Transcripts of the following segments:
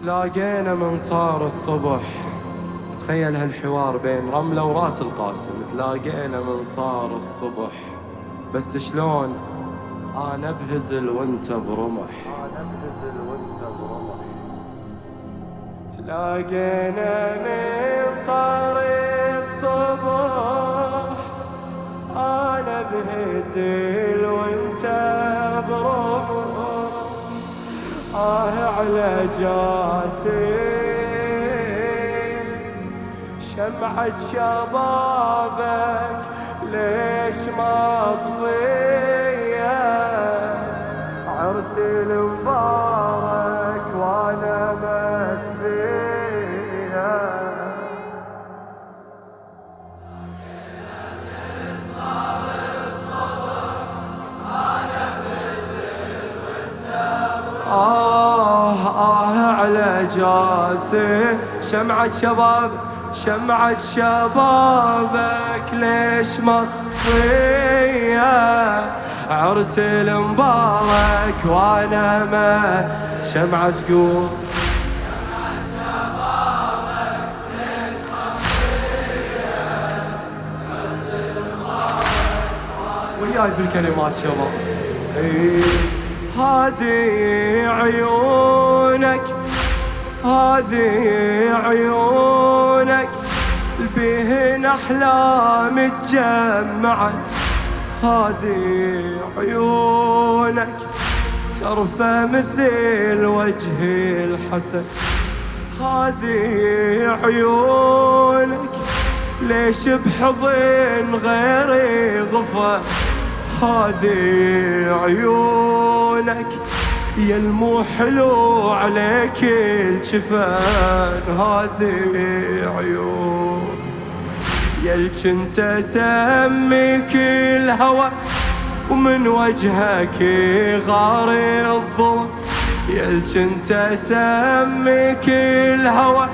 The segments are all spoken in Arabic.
تلاقينا من صار الصبح. تخيل هالحوار بين رملة وراس القاسم. تلاقينا من صار الصبح، بس شلون أنا بهزل وانت برمح. تلاقينا من صار الصبح، أنا بهزل وانت برمح. على جاسم شمعة شبابك ليش ما طفية؟ عرسي المبارك وانا مسبيها. على جاسي شمعة شبابك ليش ما تطفيها؟ عرس المبارك وانا ما شمعة تقول وياي في الكلمات شباب. هذه عيونك بهن أحلام تجمعت. هذه عيونك ترفع مثل وجه الحسن. هذه عيونك ليش بحضن غيري غفى؟ هذه عيونك يلمو حلو عليك الجفان. هذه عيون يلج انت اسميك الهوى ومن وجهك غار الضوء. يلج انت اسميك الهوى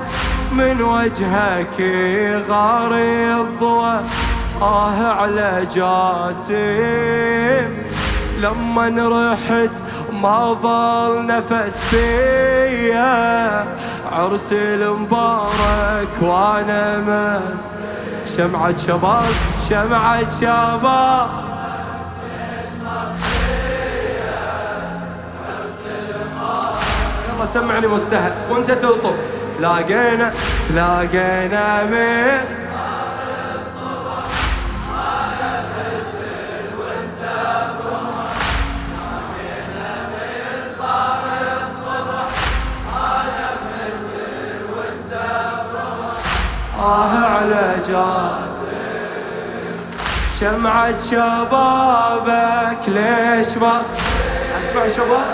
من وجهك غار الضوء. على جاسم لما رحت ما ظل نفس بيا. عرس المبارك وانا مس شمعة شباب يلا سمعني مستهل وانت تلطب. تلاقينا من على جاسم شمعة شبابك ليش ما اسمع شباب.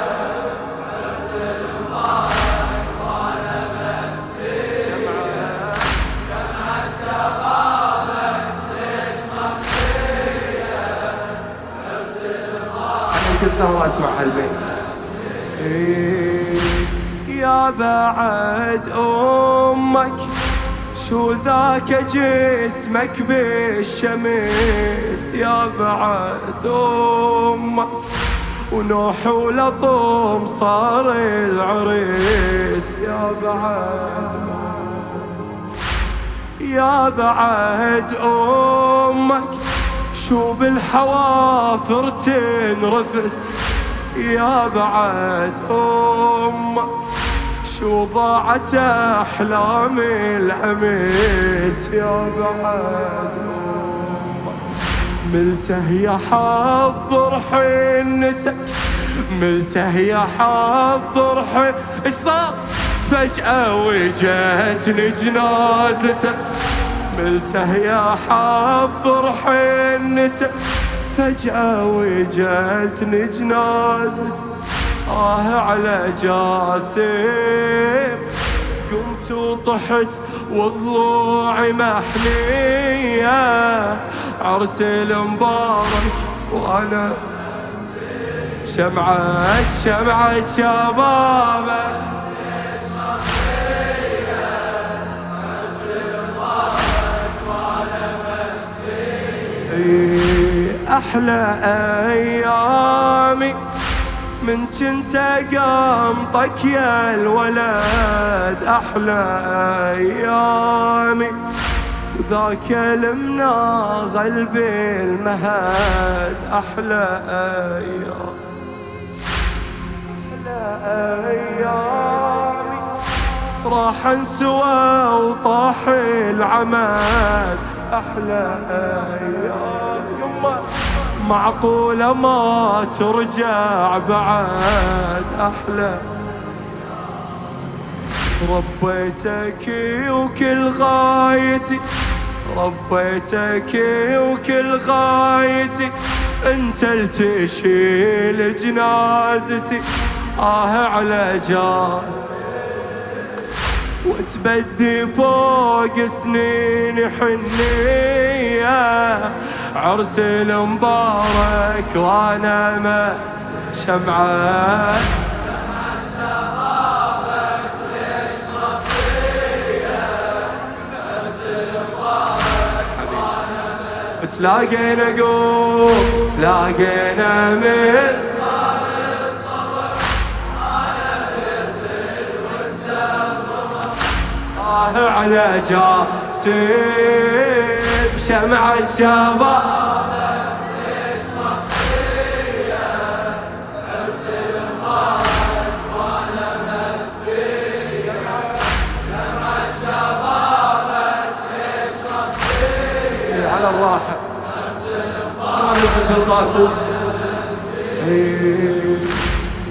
شمعة شبابك ليش ما أنا كل سهرة اسمع هالبيت. يا بعد أمك شو ذاك جسمك بالشمس؟ يا بعد أمك ونوح ولطم صار العريس. يا بعد أمك شو بالحوافر تنرفس؟ يا بعد أمك شو ضاعت أحلام العميس؟ يا بعد ملته يا حضر حنتك، ملته يا حضر ايش صار؟ فجأة وجتني جنازتك. ملته يا حضر حنتك فجأة وجتني جنازتك. على جاسم قمت وطحت وضلوعي محنية. عرس المبارك وانا شمعة شبابك ليش ما فيا؟ عرس المبارك وانا مسبي. أحلى أيامي من كنت قمطك يا الولد أحلى أيامي، وذاك المناغل بالمهد أحلى أيام، أحلى أيامي. راح انسوى وطاح العمد أحلى أيام. يما معقولة ما ترجع بعد أحلى. ربيتك وكل غايتي، ربيتك وكل غايتي، انت اللي تشيل جنازتي على جاز، وتبدي فوق سنين حنية عرس المبارك وانا ما شمعة. تلاقينا قوم تلاقينا من صار الصبر على بزل وانت على جاسم شمعة شبابك يشرق فيا عرس المبارك وانا مسفي شمعة شبابك يشرق فيا على الراحة في القاسم.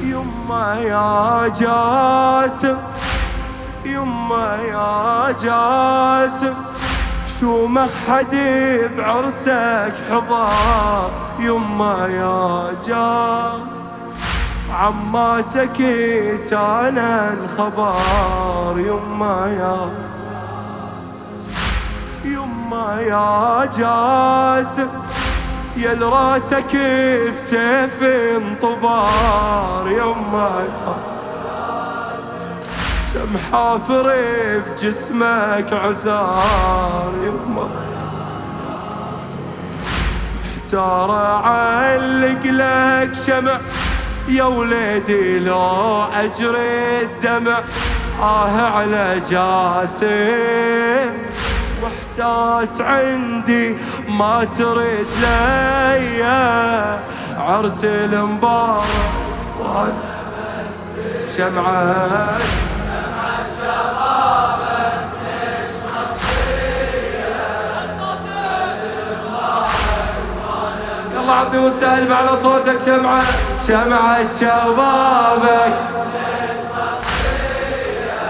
يما يا جاسم يما يا جاسم شو ما حد بعرسك حضار. يما يا جاسم عماتك تانا خبر. يما يا جاسم يا راسك بسيف انطبار. يما كم حافر بجسمك عثار. يما محتار اعلق لك شمع يا وليدي لو اجري الدمع على جاسم، واحساس عندي ما ترد ليا عرس المبارك شمعة شبابك يشرق فيا. يلا عبد المستهل على صوتك شمعة شبابك يشرق فيا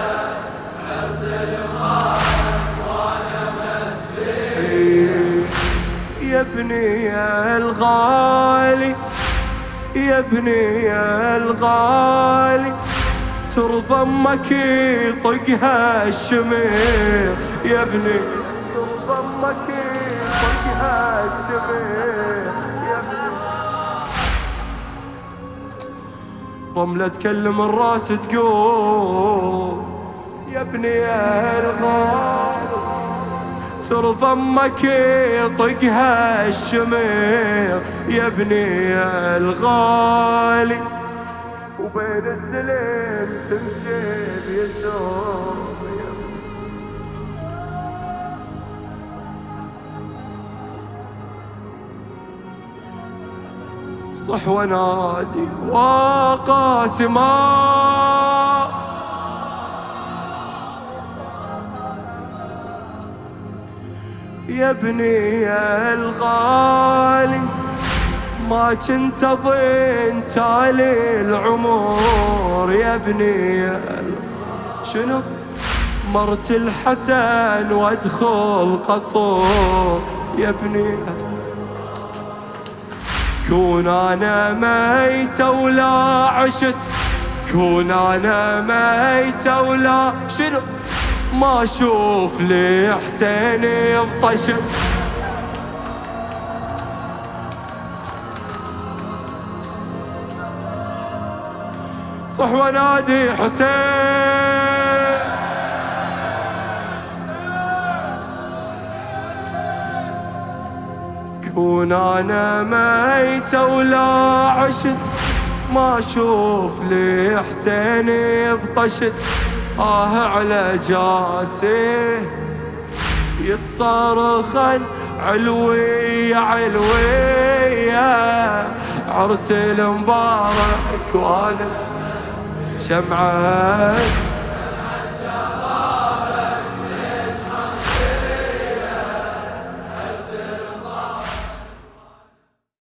عرس المبارك وانا مسفي. يا ابني يا الغالي يا ابني يا الغالي ترضى امك يطقها الشمير. يا ابني ترضى امك يطقها الشمير. يا ابني رملة تكلم الراس تقول يا ابني يا الغالي ترضى امك يطقها الشمير. يا ابني يا الغالي وبين السلم تمشي بيسوع. صح ونادي وقاسما يا ابني يا الغالي ما كنت اظن تالي العمر. يا ابني يا شنو مرت الحسن وادخل قصور. يا ابني كون انا ميت ولا عشت، كون انا ميت ولا شنو ما اشوف لي حسين بطشت. صح ونادي حسين كون انا ميت ولا عشت، ما اشوف لي حسين بطشت على جاسي يتصارخن علوية علوية عرس المبارك وانا شمعة